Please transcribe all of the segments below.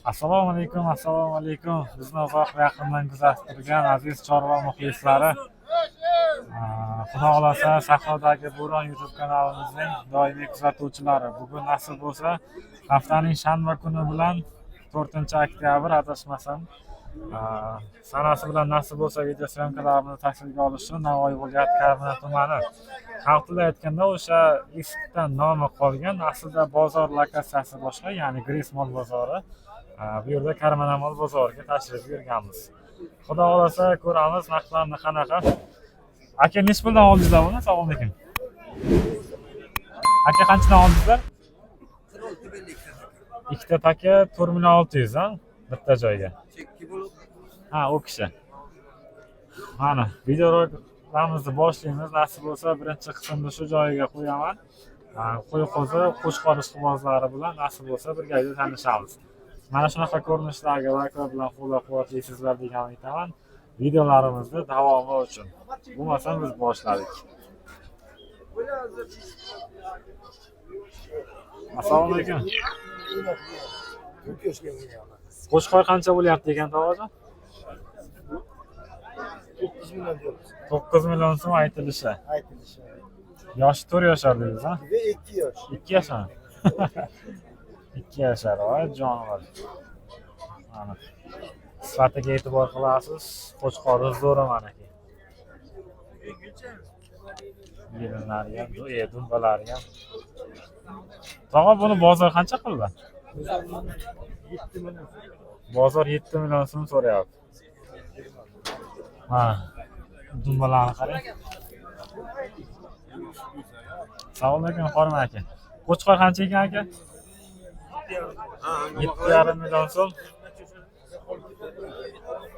Assalomu alaykum, assalomu alaykum. Bizni uzoq va yaqindan kuzatib turgan aziz chorva muxlislari. Xudo xolasa Sahrodagi Bo'ron YouTube kanalimizning doimiy kuzatuvchilari. Bugun nasib bo'lsa, haftaning shanba kuni bilan 4-oktyabr adashmasam, sanasi bilan nasib bo'lsa video syomkalarimizni tasvirga olish uchun Navoiy viloyati Karmana tumani. Xalq tilida aytganda o'sha eskidan nomi qolgan, aslida bozor lokatsiyasi boshqa, ya'ni Gresmol bozori. Bu yerda Karmanamol bozoriga tashrif buyurganmiz. Xudo xolasa ko'ramiz narxlarni qanaqa. Aka, nech puldan oldingizlar buni? Assalomu alaykum. Aka, qanchadan oldingizlar? Ikkita taka 4.600.000 ha, bitta joyga. Ha, o kishi. Mana, videolarimizni boshlaymiz. Nasib bo'lsa, birinchi qismni shu joyiga qo'yaman. Qo'y-qo'zi, qo'shqor ishqibozlari bilan nasib bo'lsa birgalikda tanishamiz. Mana shunaqa ko'rinishdagi likelar bilan qo'llab-quvvatlaysizlar degan aytaman. Videolarimizni davomi uchun. Bo'lmasam biz boshladik. Assalomu alaykum. Qo'shqor qancha bo'lyapti degan tavoji? 9 milyon diyoruz. 9 million so'm aytilishi. Yoshi 4 yashar dedingiz, ha? Ve 2 yaş. 2 yashar. 2 yashar, voy jonivor. Mana. Sifatiga e'tibor qilasiz. Qo'chqori zo'ri manaki. Yelinlari ham, dumbalari ham. Tog'a, buni bozor qancha qildi? 7 milyon. Bozor 7 million so'm so'rayapti. Ha. Dumbalarni qarang. Assalomu alaykum, Qorma aka. Qo'chqor qancha ekan aka? 7,5 million so'm.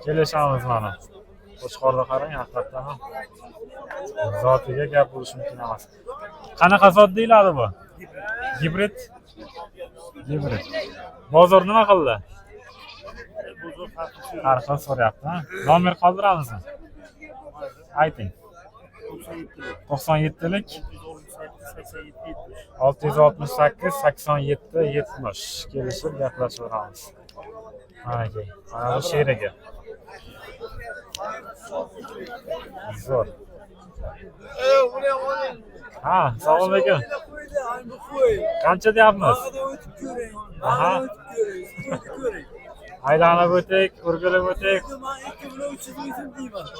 Kelishamiz mana. Qo'chqorni qarang, haqiqatan ham zotiga gap bo'lishi mumkin emas. Qanaqa zot deyiladi bu? Gibrid. Gibrid. Bozor nima qildi? Har xil so'rayapti, ha? Nomer qoldiramizmi? Ayting. 97lik 668 87 70 kelishib gaplashaveramiz. Mana aka, mana bu sheriga. Zo'r. Ha, assalomu alaykum. Qancha deyapmiz? Aha. Aylanib o'tik, o'rgilib o'tik.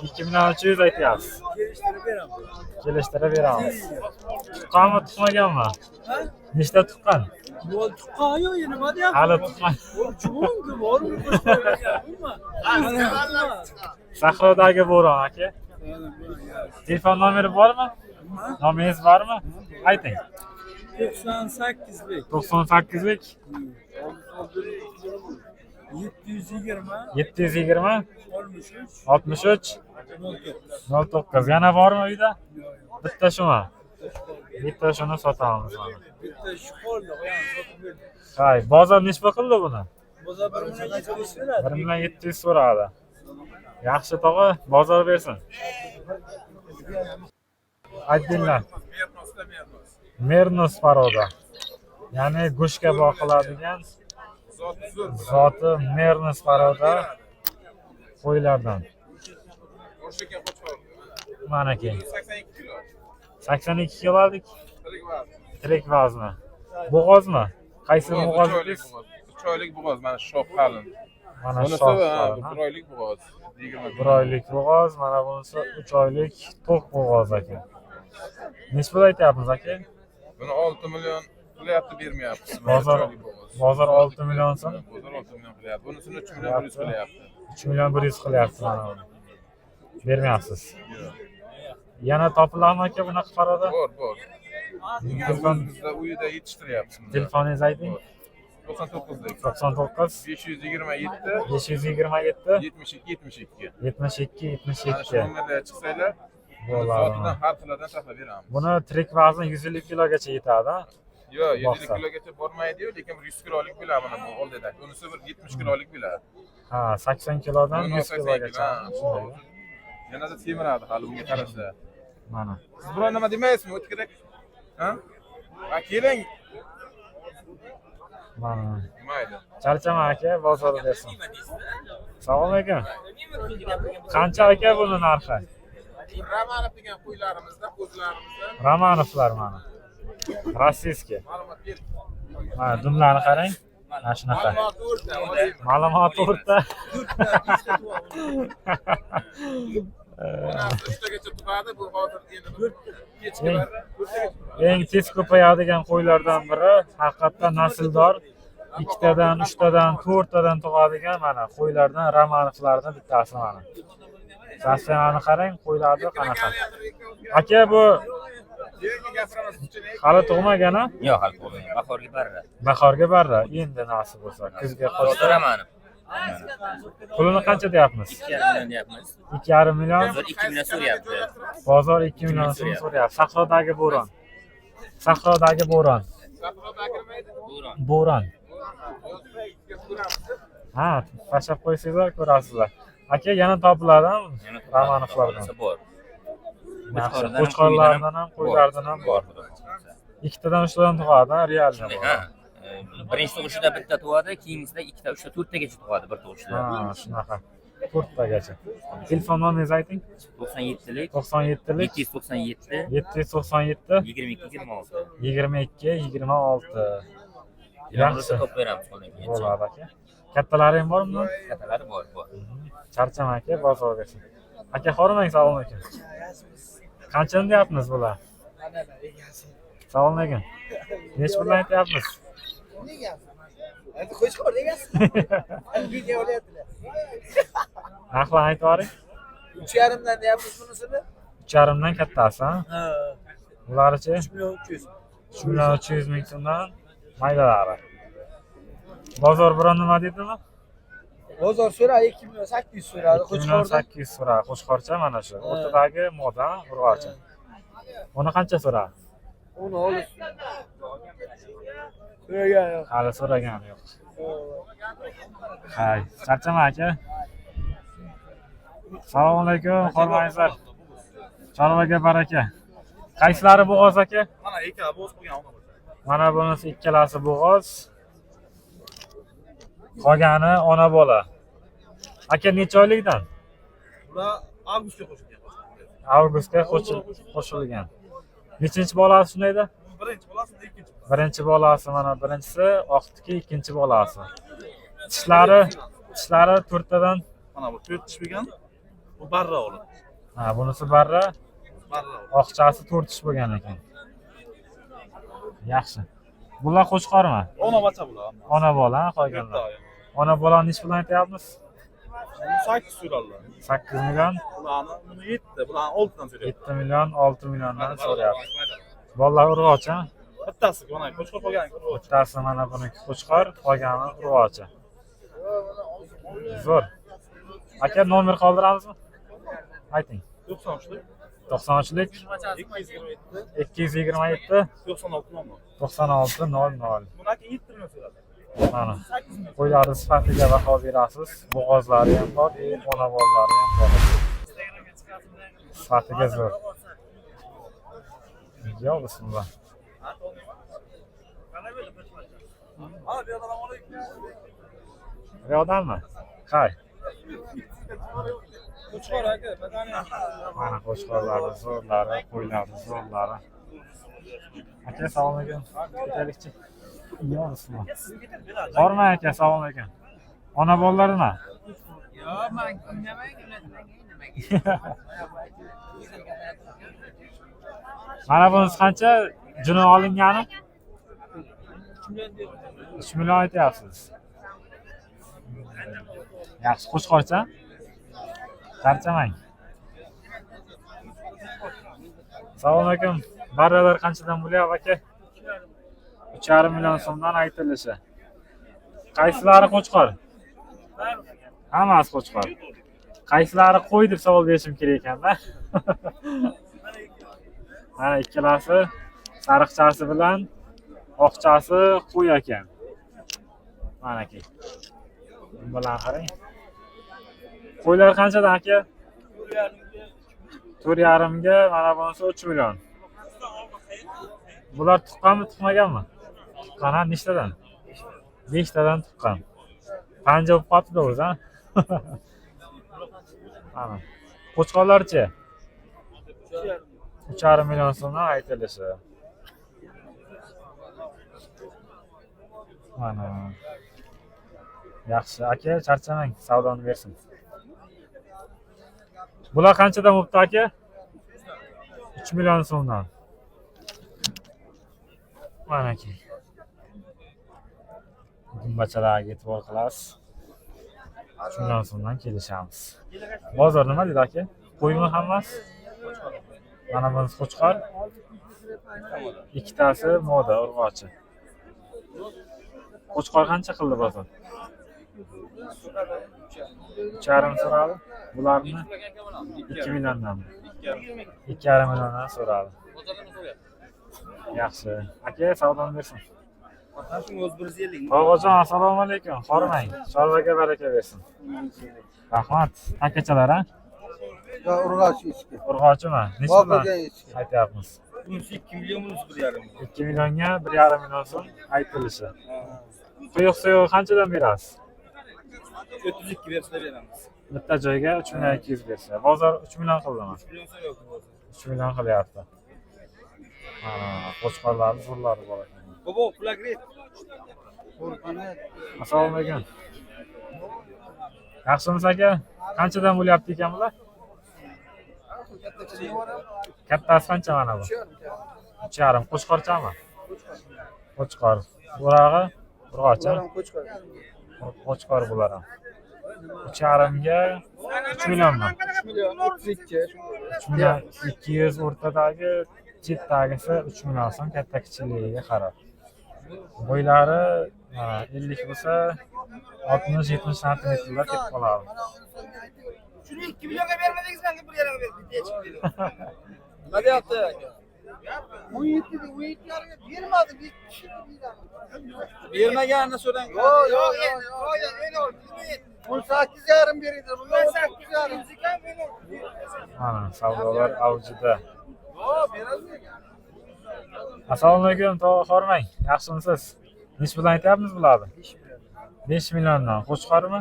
2300 aytyapsiz. Kelishtirib beramiz. Tuqqanmi, tuqmaganmi? Nechta tuqqan? Tuqqan yo'q, nima deyapsiz? Hali tuqqan. Chunki bormi? Sahrodagi Bo'ron aka. Telefon nomeri bormi? Nomeringiz bormi? Ayting. 98'lik 98lik 720 63 09. Yana bormi uyda? Bitta shumi? Bitta shuni sotamiz mana. bitta shu qoldi, yani sotib berdim. Hay, bozor nechta qildi buni? Bozor 1,700 so'radi. 1,700 so'radi. Yaxshi tog'a, bozor bersin. Aytinglar. Mernos paroda. Ya'ni go'shtga boqiladigan zoti Mernos paroda qo'ylardan. Mana aka. 82 kilo oldik. Tirik vazni. Bo'g'ozmi? Qaysi bo'g'ozingiz? 3 oylik bo'g'oz, mana shoh qalin. Mana Bunisi shoh 1 oylik bo'g'oz. 1 oylik bo'g'oz, mana bunisi 3 oylik to'q bo'g'oz aka. Nech pul aytyapmiz aka? Buni 6 million qilyapti, bermayapsiz. Bozor 6 million so'm. Bozor 6 million qilyapti. Bunisini 3 million 100 qilyapti. 3 million 100 qilyapti mana buni. Bermayapsiz. Yana topiladimi aka bunaqa paroda? Bor. Bizda uyida yetishtiryapmiz. Telefoningiz ayting. 99lik 99 527 527 72 72 Mana shu 72. nomerlarga chiqsanglar, Bo'ladi. zotidan har xillardan saqlab beramiz. Buni tirik vazni 150 kilogacha yetadi, ha? Yo'q, 7 Boqsa. kilogacha bormaydi-yu, lekin 100 kilolik bo'ladi mana bu oldida. Bunisi bir 70 kilolik bo'ladi. Ha, 80 kilodan 100 kilogacha. Ha. Yanada semiradi hali bunga qarasa. Mana. Siz biror nima demaysizmi? O'tib kerak. Ha? Ha, keling. Mana. Mayli. Charchama aka, bozorda bersin. Assalomu alaykum. Qancha aka buni narxi? Ramanov degan qo'ylarimizda, qo'zlarimizda Romanovlar mana. Rossiyskiy. ma'lumot bering. Mana dumlarni qarang. Mana shunaqa. Ma'lumot o'rta, olaymi? Ma'lumot o'rta. Onasi 3tagacha tug'adi, bu hozir endi kechgalar Eng tez ko'payadigan qo'ylardan biri, haqiqatdan nasldor. 2tadan, 3tadan, 4tadan tug'adigan mana qo'ylardan Romanovlardan bittasi mana. Sasyanani qarang, qo'ylarni qanaqa. Aka bu hali tug'magan-a? Yo'q, hali ko'rmayman. Bahorga barra. Bahorga barra, endi nasib bo'lsa, kuzga qo'shsa. Ro'zaramanov. Pulini qancha deyapmiz? 2,5 million deyapmiz. 2,5 million. Bozor 2 million so'rayapti. Bozor 2 million so'm so'rayapti. Sahrodagi bo'ron. Sahrodagi bo'ron. Bo'ron. Bo'ron. Ha, tashlab qo'ysanglar ko'rasizlar. Aka yana topiladimi? Romanovlardan. Bor. Yaxshi. Qo'chqorlardan ham, qo'ylardan ham bor. Ikkitadan, uchtadan tug'adi, realni bor. Ha. Birinchi tug'ishida bitta tug'adi, keyingisida 2ta, 3ta, 4tagacha tug'adi bir tug'ishida. Ha, shunaqa. 4tagacha. Telefon nomeringizni ayting. 97lik 97lik 797 797 22 26. 22 26. Yaxshi top beramiz qo'ldan keyin. Bo'ladi aka. Kattalari ham bormi? Katalari bor. Charcham aka, bozorgacha. Aka, xormang, assalomu alaykum. Qanchani deyapmiz bular? Assalomu alaykum. Nech puldan aytyapmiz? Endi qo'shqor degasiz. Video olyaptilar. Narxlarni aytib yuboring. 3,5 dan deyapmiz bunisini. 3,5 dan kattasi, ha? Ha. Bularichi 3 million 300. 3,3 ming so'mdan maylalari. Bozor biron nima dedimi? Bozor so'radi 2 million 800 so'radi. 2 million Qo'shqordan 800 so'radi. Qo'shqorcha mana shu. O'rtadagi moda urg'ochi. Uni qancha so'radi? uni olib. So'ragan yo'q. Hali so'ragani yo'q. Hay, charchama aka. Assalomu alaykum, hormangizlar. Chorvaga baraka. Qaysilari bo'g'oz aka? Mana ikkala bo'z qo'ygan ona. Mana bunisi ikkalasi bo'g'oz. Qolgani ona bola. Aka necha oylikdan? Ular avgustga qo'shilgan. Avgustga qo'shilgan. Nechinchi bolasi shundayda? Birinchi bolasi, ikkinchi. Birinchi bolasi mana birinchisi, oqtiki ikkinchi bolasi. Tishlari 4tadan. Mana bu 4 tish bo'lgan. Bu barra o'g'li. Ha, bunisi barra, Barra. oqchasi 4 tish bo'lgan ekan. Yaxshi. Bular qo'chqormi? Ona bacha bular. Ona bola qolganlar. Ona bolani nech puldan aytyapmiz? 8 so'radilar. 8 million, Bularni buni 7, bularni 6 dan so'rayapti. 7 million, 6 milliondan so'rayapti. Bolalar urg'ochi. Bittasi mana qo'chqor qolgan. Bittasi mana buniki qo'chqor, qolgani urg'ochi. Zo'r. Aka, nomer qoldiramizmi? Ayting. 93lik 93lik 227 227 96 00. 96 00. Bunaki 7 million so'radi. Mana qo'ylarni sifatiga baho berasiz. Bo'g'ozlari ham bor, ona bolalari ham bor. Sifatiga zo'r. Yo, bismillah. Yo'qdanmi? Qay. Qo'shqor aka, Mana qo'shqorlari, zo'rlari, qo'ylarni zo'rlari. Aka, assalomu alaykum. Ketaylikchi. Yo, bismillah. Bormi aka, assalomu alaykum. Ona bolalarimi? Yo'q, men indamayin. Mana bunisi qancha? Juni olingani? 3 million aytyapsiz. Yaxshi, qo'shqorcha. Charchamang. Assalomu alaykum. Barralar qanchadan bo'lyapti aka? 3,5 million so'mdan aytilishi. Qaysilari qo'chqor? Hammasi qo'chqor. Qaysilari qo'y deb savol berishim kerak ekanda. Mana ikkalasi sariqchasi bilan oqchasi qo'y ekan. Mana aka. Bilan qarang. Qo'ylar qanchadan aka? 4,5 ga, mana bunisi 3 million. Bular tuqqanmi, tuqmaganmi? Tuqqan, nechtadan? beshtadan tuqqan. Panja bo'lib qolibdi o'zi, ha? Mana. Qo'chqorlarchi? 3,5 million so'mdan aytilishi. Mana. Yaxshi, aka, charchamang, savdoni bersin. Bular qanchadan bo'libdi, aka? 3 million so'mdan. Mana aka. Gumbachalarga e'tibor qilasiz. 3 million so'mdan kelishamiz. Bozor nima dedi aka? Qo'ymi hammasi? Mana bunisi qo'chqor. Ikkitasi moda urg'ochi. Qo'chqor qancha qildi bozor? 3,5 so'radi. Bularni 2 milliondan. 2,5 milliondan so'radi. Yaxshi. Aka, savdoni bersin. Og'ajon, assalomu alaykum. Hormang. Chorvaga baraka bersin. Rahmat. Akachalar, ha? Yo, urg'ochi ichki. Urg'ochimi? Nechta aytyapmiz? Bunisi 2 million, bunisi 1,5 million. 2 millionga 1,5 million so'm aytilishi. Quyuq qanchadan berasiz? 32 bersa beramiz. Bitta joyga 3,200 bersa. Bozor 3 million qildimi? 3 million so'rayapti bozor. 3 million qilyapti. Mana, qo'chqorlar zo'rlari bor ekan. Bobo, flagret. Assalomu alaykum. Yaxshimisiz aka? Qanchadan bo'lyapti ekan bular? Kattasi qancha mana bu? 3,5. Qo'chqorchami? Qo'chqor. Burog'i urg'ochi. Qo'chqor bular ham. 3,5 ga 3 millionmi? 3 million 32. 3 million 200 o'rtadagi chetdagisi 3 million so'm, katta kichikligiga qarab. Bo'ylari 50 bo'lsa 60-70 santimetrlar ketib qoladi. Shuni 2 millionga bermadingiz, menga 1,5 berdi. Nima deyapti aka? 17 ga 17 yarga bermadim, 7 kishi bermaganini so'rang. Yo'q, 18,5 beringlar. Bunga 18,5 ekan meni. Mana savdolar avjida. Yo'q, beradi. Assalomu alaykum, Hormang. Yaxshimisiz? Nech bilan aytyapmiz bularni? 5 milliondan. Qo'chqormi?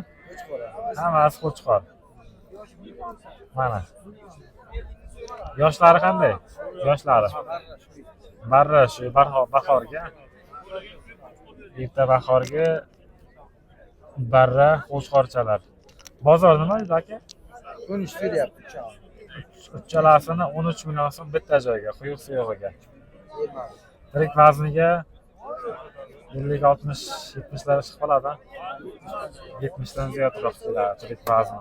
Hammasi qo'chqor. Mana. Yoshlari qanday? Yoshlari. Barra shu bahorga. Erta bahorga barra qo'chqorchalar. Bozor nima dedi aka? 13 beryapti. Uchalasini 13 million so'm bitta joyga, quyuq suyog'iga. Tirik vazniga 50-60-70 lar chiqib qoladi. 70 dan ziyodroq keladi tirik vazni.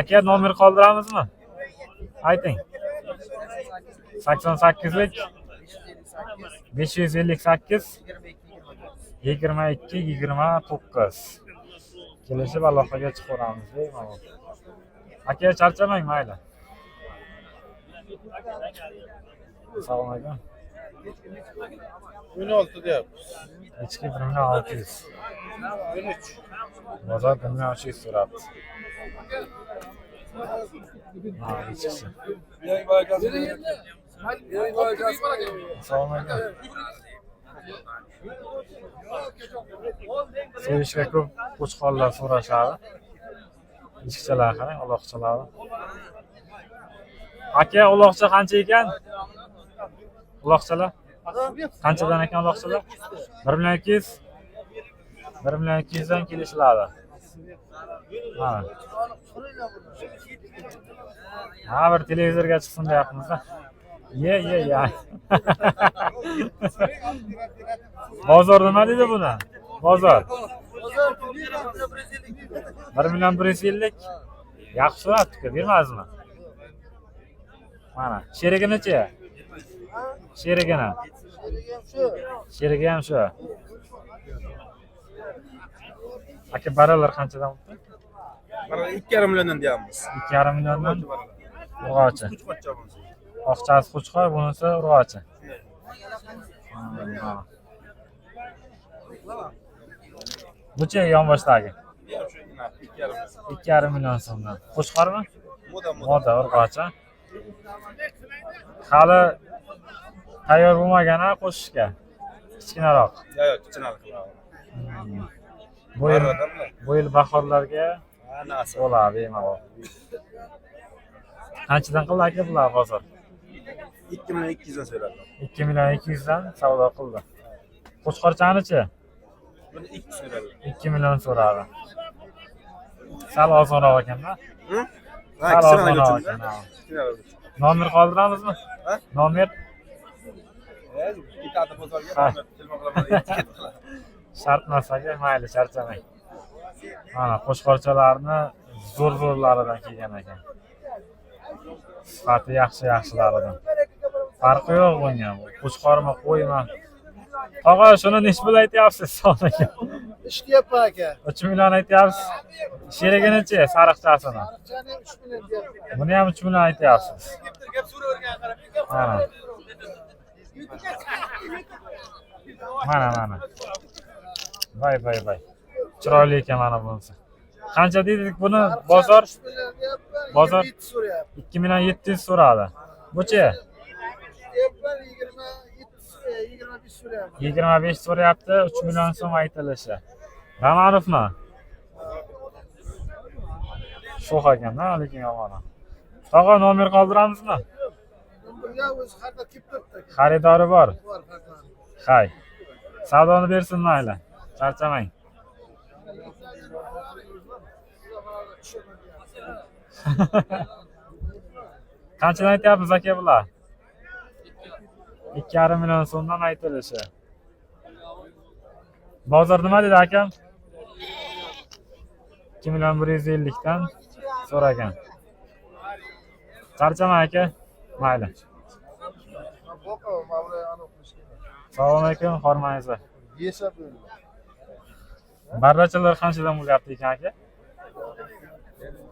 Aka, nomer qoldiramizmi? Ayting. 88lik 558 22-29 kelishib aloqaga chiqaramiz. Bemalol. Aka, charchamang, mayli. Assalomu alaykum. 16 deyapmiz. Ichki 1,600. 13. Bozor 1,600 so'rabdi. Ha, ichkisi. Assalomu alaykum. Sevishga ko'p qo'chqorlar so'rashadi. Ichkichalar qarang, uloqchalar. Aka, uloqcha qancha ekan? Uloqchalar qanchadan ekan uloqchalar? 1,200. 1,200 dan kelishiladi. Mana. Ha, bir televizorga chiqsin deyapmiz-da. Ye. Bozor nima dedi buni? Bozor. 1,150. Yaxshi so'rabdi-ku, bermaysizmi? Mana, sherigini-chi? Sherigini. Sherigi ham shu. Aka, baralar qanchadan bo'ldi? Mana 2,5 milliondan deyapmiz. 2,5 milliondan urg'ochi. Oqchasi qo'chqor, bunisi urg'ochi. Buchi yonboshdagi? 2,5 million so'mdan. Qo'chqormi? Moda urg'ochi. Hali tayyor bo'lmagan-a qo'shishga. kichkinaroq. Yo'q, kichkinaroq. Bu yil bahorlarga Nasib. bo'ladi bemalol. Qanchadan qildi aka bular bozor? 2200 dan so'radi. 2.200 dan savdo qildi. Qo'chqorchanichi? Buni 2 so'radi. 2 million so'radi. Sal ozonroq ekan-da. Ha, Sal kichkinaroq ozonroq uchun. ekan. ha. Kichkinaroq uchun. Nomer qoldiramizmi? Ha? Nomer Ketadi bozorga, Ha. telefon qilaman, ket qiladi. shartnomaga mayli charchamang. Mana qo'chqorchalarni zo'r-zo'rlaridan kelgan ekan. Sifati yaxshi-yaxshilaridan. Farqi yo'q bunga. Qo'chqormi, qo'ymi? Tog'a, shuni nech pul aytyapsiz sonaga? Ishlayapman aka. 3 million aytyapsiz. Sheriginichi, sariqchasini. 3 million deyapman. Buni ham 3 million aytyapsiz. Mana. Mana. Voy. Chiroyli ekan mana bunisi. Qancha dedik buni? Bozor 3 million deyapman. Bozor 27 so'rayapti. 2 million 700 so'radi. Buchi Deyapman 25 so'rayapti. 25 so'rayapti, 3 million so'm aytilishi. Ramanovmi? Sho'x ekan-da, lekin yomon. Tog'a, nomer qoldiramizmi? Ya o'zi xaridor kelib turibdi. Xaridori bor. Bor xaridor. Hay. Savdoni bersin mayli. Charchamang. Qanchadan aytyapmiz aka bular? 2,5 million so'mdan aytilishi. Bozor nima dedi akam? 2 million 150 dan so'ragan. Charchama aka. Mayli. Assalomu alaykum, hormangizlar. Yesa bo'ldi. Barrachalar qanchadan bo'lyapti ekan aka?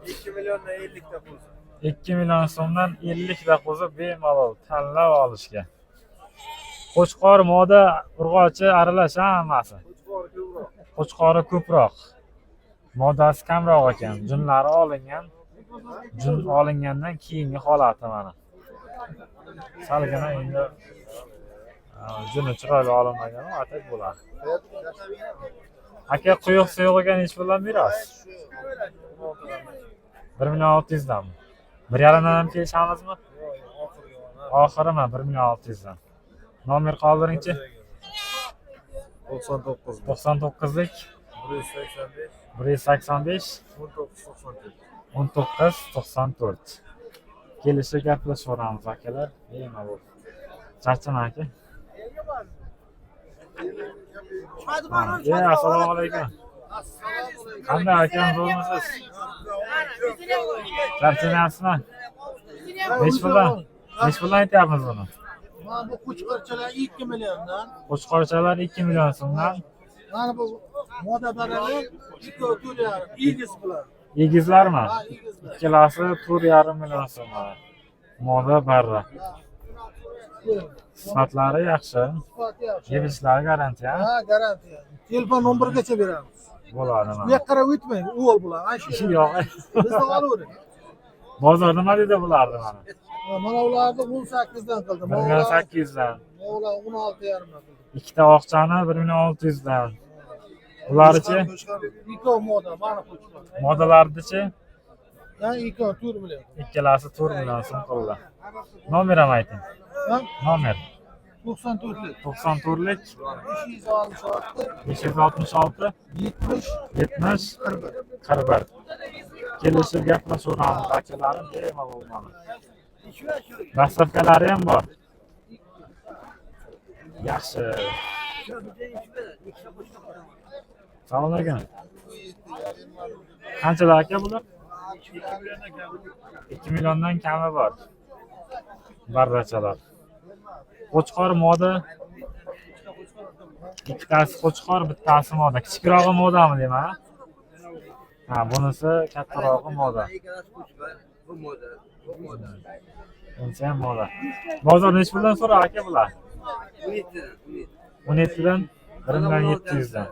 2 milliondan 50 ta bo'lsa. 2 million so'mdan 50 ta qo'zib bemalol tanlab olishga. Qo'chqor, moda, urg'ochi aralash hammasi. Qo'chqori ko'proq. Modasi kamroq ekan. Junlari olingan. Jun olingandan keyingi holati mana. Salgina endi juni chiroyli olinmagan, atak bo'ladi. Aka, quyuq suyug'iga nech puldan berasiz? 1.600 dan. 1.5 dan ham kelishamizmi? Oxirimi 1.600 dan. Nomer qoldiringchi. 99 lik 185 1994. Kelishib gaplashaveramiz akalar. Bemalol. Charchama aka. Assalomu alaykum. Qanday akam, zo'rmisiz? Charchamayapsizmi? Nech puldan aytyapmiz buni? Mana bu qo'chqorchalar 2 milliondan. Qo'chqorchalar 2 million so'mdan. Mana bu moda baralar 2,5 igiz bilan. Egizlarmi? Ha, igizlar. Ikkalasi 4,5 million so'm. Moda barra. Sifatlari yaxshi. Sifati yaxshi. Yemishlari garantiya. Ha, garantiya. Telefon nomerigacha beramiz. Bo'ladi Bu mana. yoqqa qarab o'tmang, o'g'il bular. Ana shu. Yo'q. Bizda olavering. Bozor nima dedi bularni mana? Mana ularni 18 dan qildim. 1.800 dan. Ular 16,5 dan qildim. Ikkita oqchani 1.600 dan. Ularchi? Ikov moda, mana qo'chqor. Modalarnichi? Ha, ikov 4 million. Ikkalasi 4 million so'm qildi. Nomer ham ayting. Ha? Nomer 94 lik. 94 lik 566 566 70 70 41. Kelishib gaplashaveramiz akalarim bemalol mana. Dastavkalari ham bor. Yaxshi. Assalomu alaykum. Qanchalar aka bular? 2 milliondan kami bor. Barrachalar. Qo'chqor moda. Ikkitasi qo'chqor, bittasi moda. Kichikroq modami deyman? Ha, bunisi kattaroq moda. Bunisi ham moda. Bozor nech puldan so'rar aka bular? 17 dan 1.700 dan.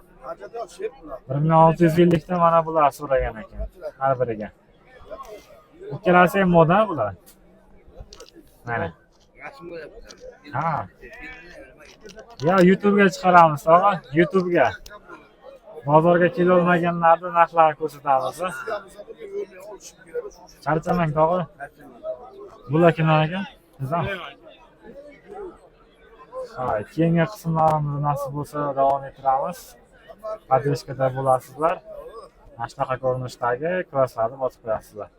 1.650 dan mana bular so'ragan ekan. Har biriga. Ikkalasi ham moda bular. Mana. Ha. Ya YouTube'ga chiqaramiz tog'a, YouTube'ga. Bozorga kelolmaganlarni narxlarni ko'rsatamiz. Charchamang tog'a. Bular kim ekan? Bizam. Hay, keyingi qismlarimiz nasib bo'lsa davom ettiramiz. Podpeskada bo'lasizlar. Mana shunaqa ko'rinishdagi kuraslarni bosib qo'yasizlar.